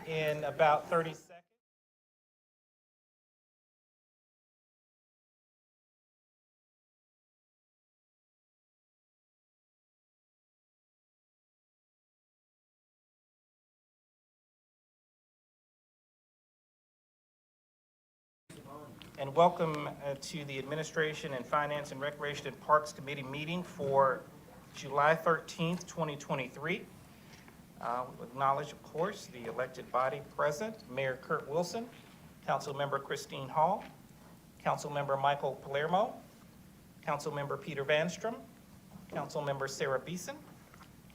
in about 30 seconds. And welcome to the Administration and Finance and Recreation and Parks Committee meeting for July 13th, 2023. We acknowledge, of course, the elected body present, Mayor Kurt Wilson, Councilmember Christine Hall, Councilmember Michael Palermo, Councilmember Peter Vanstrom, Councilmember Sarah Beeson,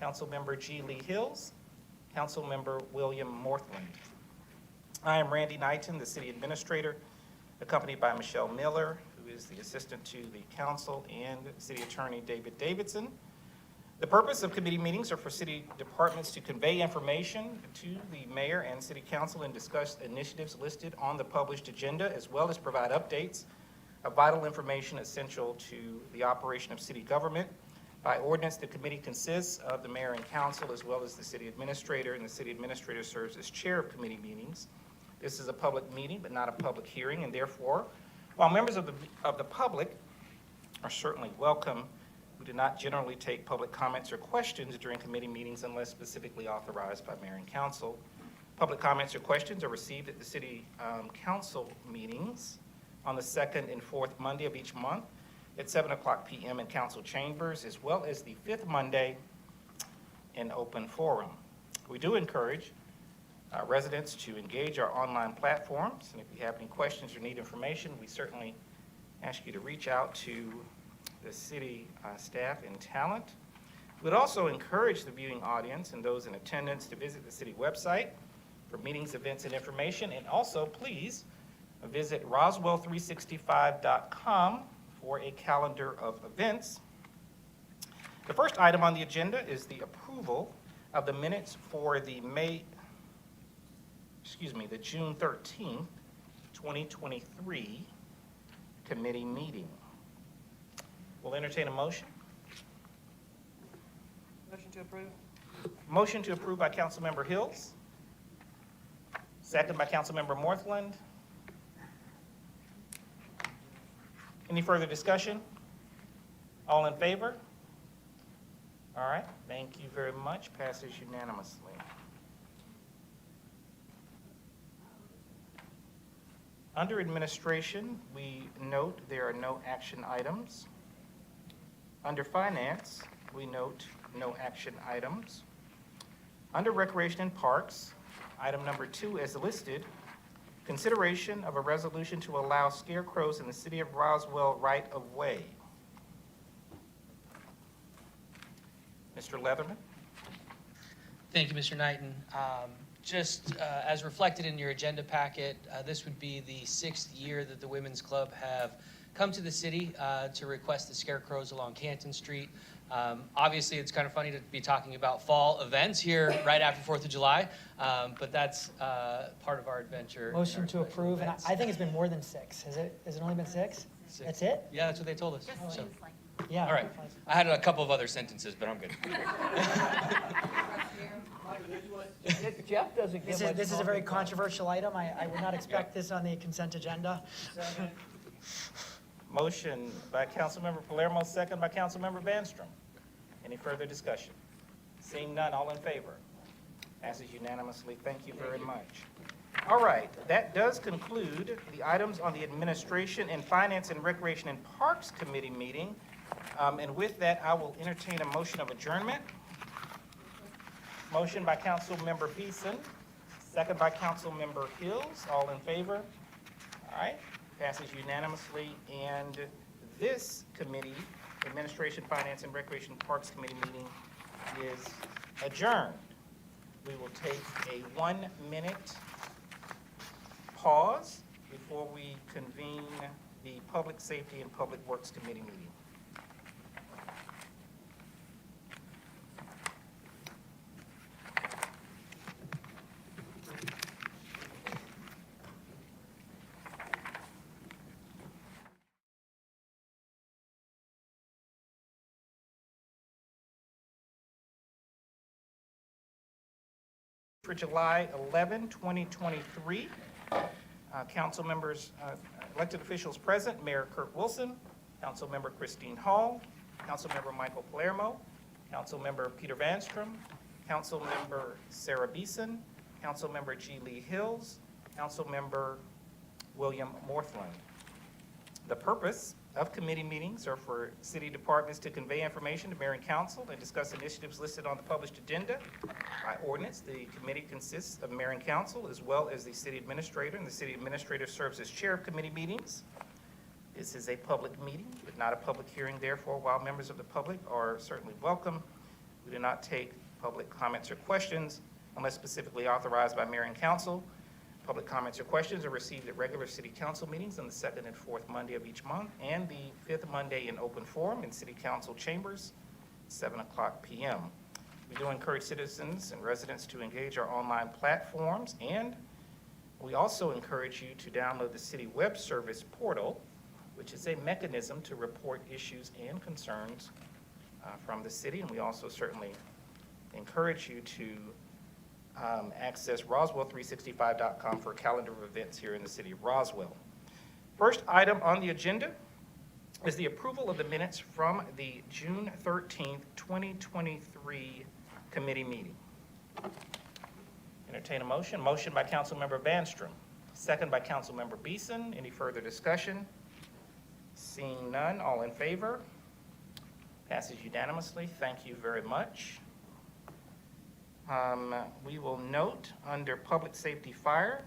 Councilmember G. Lee Hills, Councilmember William Morthland. I am Randy Knighton, the City Administrator, accompanied by Michelle Miller, who is the Assistant to the Council, and City Attorney David Davidson. The purpose of committee meetings are for city departments to convey information to the mayor and city council and discuss initiatives listed on the published agenda, as well as provide updates of vital information essential to the operation of city government. By ordinance, the committee consists of the mayor and council, as well as the city administrator, and the city administrator serves as chair of committee meetings. This is a public meeting, but not a public hearing, and therefore, while members of the public are certainly welcome, we do not generally take public comments or questions during committee meetings unless specifically authorized by mayor and council. Public comments or questions are received at the city council meetings on the second and fourth Monday of each month at 7:00 p.m. in council chambers, as well as the fifth Monday in open forum. We do encourage residents to engage our online platforms, and if you have any questions or need information, we certainly ask you to reach out to the city staff and talent. We'd also encourage the viewing audience and those in attendance to visit the city website for meetings, events, and information, and also please visit Roswell365.com for a calendar of events. The first item on the agenda is the approval of the minutes for the June 13th, 2023 committee meeting. We'll entertain a motion. Motion to approve. Motion to approve by Councilmember Hills. Second by Councilmember Morthland. Any further discussion? All in favor? All right, thank you very much. Passes unanimously. Under administration, we note there are no action items. Under finance, we note no action items. Under recreation and parks, item number 2 as listed, consideration of a resolution to allow scarecrows in the city of Roswell right of way. Mr. Leatherman. Thank you, Mr. Knighton. Just as reflected in your agenda packet, this would be the 6th year that the Women's Club have come to the city to request the scarecrows along Canton Street. Obviously, it's kind of funny to be talking about fall events here right after 4th of July, but that's part of our adventure. Motion to approve, and I think it's been more than 6. Has it only been 6? That's it? Yeah, that's what they told us. So, Yeah. all right. I had a couple of other sentences, but I'm good. Jeff doesn't get much. This is a very controversial item. I would not expect this on the consent agenda. Motion by Councilmember Palermo, second by Councilmember Vanstrom. Any further discussion? Seeing none, all in favor? Passes unanimously. Thank you very much. All right, that does conclude the items on the Administration and Finance and Recreation and Parks Committee meeting. And with that, I will entertain a motion of adjournment. Motion by Councilmember Beeson, second by Councilmember Hills. All in favor? All right, passes unanimously. And this committee, Administration, Finance, and Recreation Parks Committee meeting is adjourned. We will take a 1-minute pause before we convene the Public Safety and Public Works Committee meeting. for July 11, 2023. Council members, elected officials present, Mayor Kirk Wilson, Councilmember Christine Hall, Councilmember Michael Palermo, Councilmember Peter Vanstrom, Councilmember Sarah Beeson, Councilmember G. Lee Hills, Councilmember William Morthland. The purpose of committee meetings are for city departments to convey information to mayor and council and discuss initiatives listed on the published agenda. By ordinance, the committee consists of mayor and council as well as the city administrator, and the city administrator serves as chair of committee meetings. This is a public meeting, but not a public hearing. Therefore, while members of the public are certainly welcome, we do not take public comments or questions unless specifically authorized by mayor and council. Public comments or questions are received at regular city council meetings on the second and fourth Monday of each month and the fifth Monday in open forum in city council chambers, 7:00 p.m. We do encourage citizens and residents to engage our online platforms, and we also encourage you to download the city web service portal, which is a mechanism to report issues and concerns from the city. And we also certainly encourage you to access Roswell365.com for a calendar of events here in the city of Roswell. First item on the agenda is the approval of the minutes from the June 13th, 2023 committee meeting. Entertain a motion. Motion by Councilmember Vanstrom, second by Councilmember Beeson. Any further discussion? Seeing none, all in favor? Passes unanimously. Thank you very much. We will note under Public Safety Fire,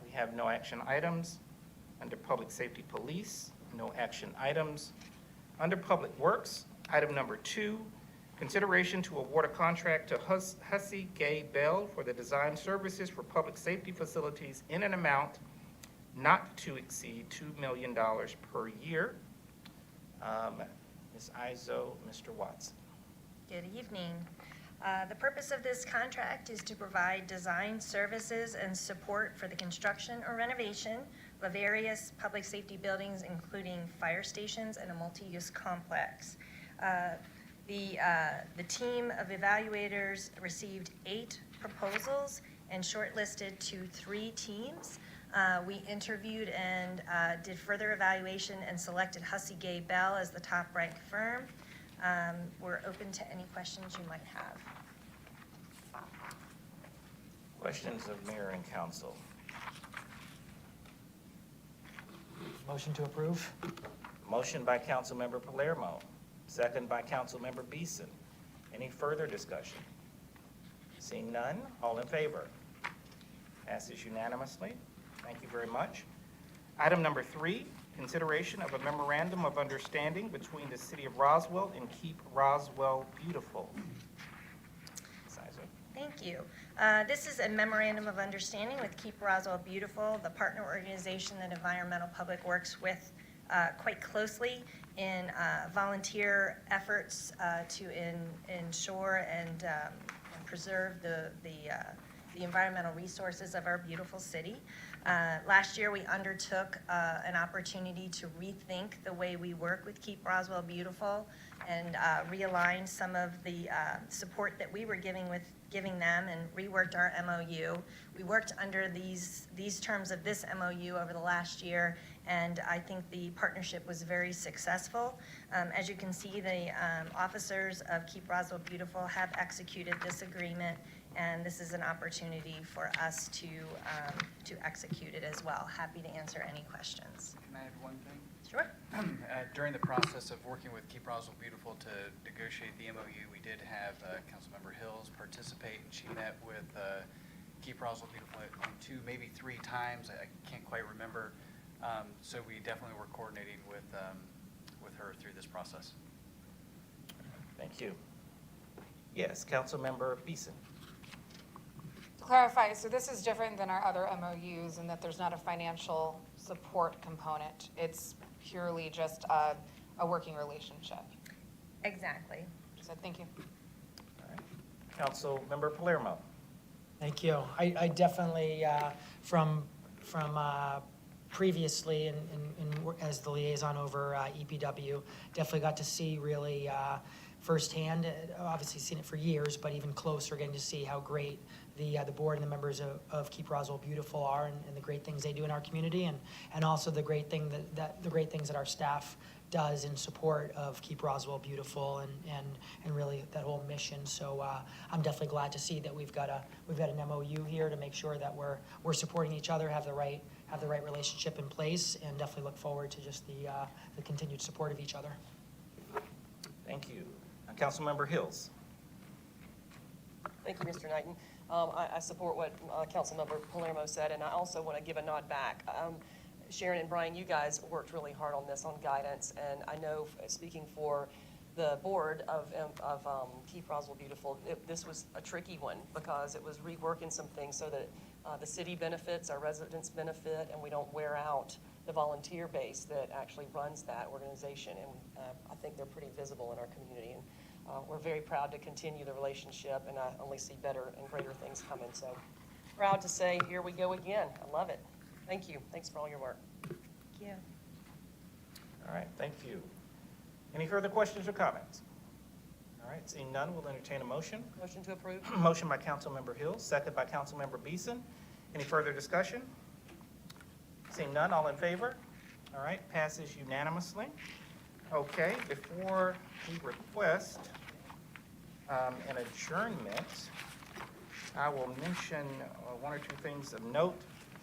we have no action items. Under Public Safety Police, no action items. Under Public Works, item number 2, consideration to award a contract to Hussey Gay Bell for the design services for public safety facilities in an amount not to exceed $2 million per year. Ms. Izo, Mr. Watson. Good evening. The purpose of this contract is to provide design services and support for the construction or renovation of various public safety buildings, including fire stations and a multi-use complex. The team of evaluators received 8 proposals and shortlisted to 3 teams. We interviewed and did further evaluation and selected Hussey Gay Bell as the top-ranked firm. We're open to any questions you might have. Questions of mayor and council? Motion to approve? Motion by Councilmember Palermo, second by Councilmember Beeson. Any further discussion? Seeing none, all in favor? Passes unanimously. Thank you very much. Item number 3, consideration of a memorandum of understanding between the City of Roswell and Keep Roswell Beautiful. Thank you. This is a memorandum of understanding with Keep Roswell Beautiful, the partner organization that Environmental Public works with quite closely in volunteer efforts to ensure and preserve the environmental resources of our beautiful city. Last year, we undertook an opportunity to rethink the way we work with Keep Roswell Beautiful and realign some of the support that we were giving them and reworked our MOU. We worked under these terms of this MOU over the last year, and I think the partnership was very successful. As you can see, the officers of Keep Roswell Beautiful have executed this agreement, and this is an opportunity for us to execute it as well. Happy to answer any questions. Can I add one thing? Sure. During the process of working with Keep Roswell Beautiful to negotiate the MOU, we did have Councilmember Hills participate, and she met with Keep Roswell Beautiful 2, maybe 3 times. I can't quite remember. So we definitely were coordinating with her through this process. Thank you. Yes, Councilmember Beeson. To clarify, so this is different than our other MOUs in that there's not a financial support component. It's purely just a working relationship. Exactly. So thank you. All right. Councilmember Palermo. Thank you. I definitely, from previously and as the liaison over EPW, definitely got to see really firsthand. Obviously seen it for years, but even closer, getting to see how great the board and the members of Keep Roswell Beautiful are, and the great things they do in our community, and also the great things that our staff does in support of Keep Roswell Beautiful and really that whole mission. So I'm definitely glad to see that we've got an MOU here to make sure that we're supporting each other, have the right relationship in place, and definitely look forward to just the continued support of each other. Thank you. Councilmember Hills. Thank you, Mr. Knighton. I support what Councilmember Palermo said, and I also want to give a nod back. Sharon and Brian, you guys worked really hard on this, on guidance, and I know, speaking for the board of Keep Roswell Beautiful, this was a tricky one because it was reworking some things so that the city benefits, our residents benefit, and we don't wear out the volunteer base that actually runs that organization. And I think they're pretty visible in our community. And we're very proud to continue the relationship, and I only see better and greater things coming. So proud to say, here we go again. I love it. Thank you. Thanks for all your work. Thank you. All right, thank you. Any further questions or comments? All right, seeing none, we'll entertain a motion. Motion to approve. Motion by Councilmember Hill, second by Councilmember Beeson. Any further discussion? Seeing none, all in favor? All right, passes unanimously. Okay, before we request an adjournment, I will mention one or two things of note.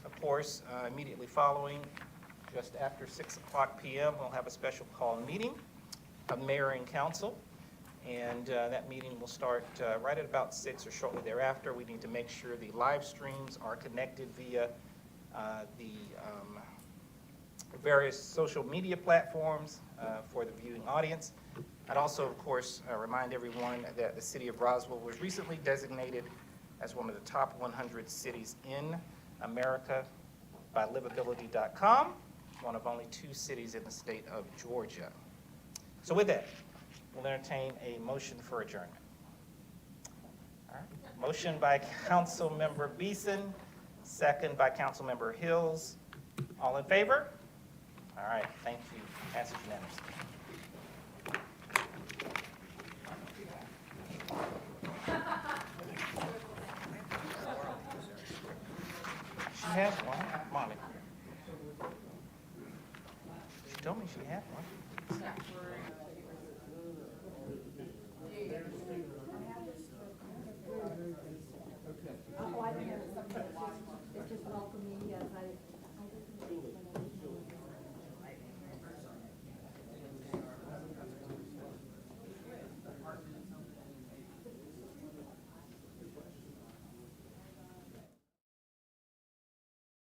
Of course, immediately following, just after 6 o'clock p.m., we'll have a special call meeting of mayor and council. And that meeting will start right at about 6 or shortly thereafter. We need to make sure the live streams are connected via the various social media platforms for the viewing audience. I'd also, of course, remind everyone that the city of Roswell was recently designated as one of the top 100 cities in America by livability.com, one of only 2 cities in the state of Georgia. So with that, we'll entertain a motion for adjournment. All right. Motion by Councilmember Beeson, second by Councilmember Hills. All in favor? All right, thank you. Passes unanimously. She has one, Molly. She told me she had one.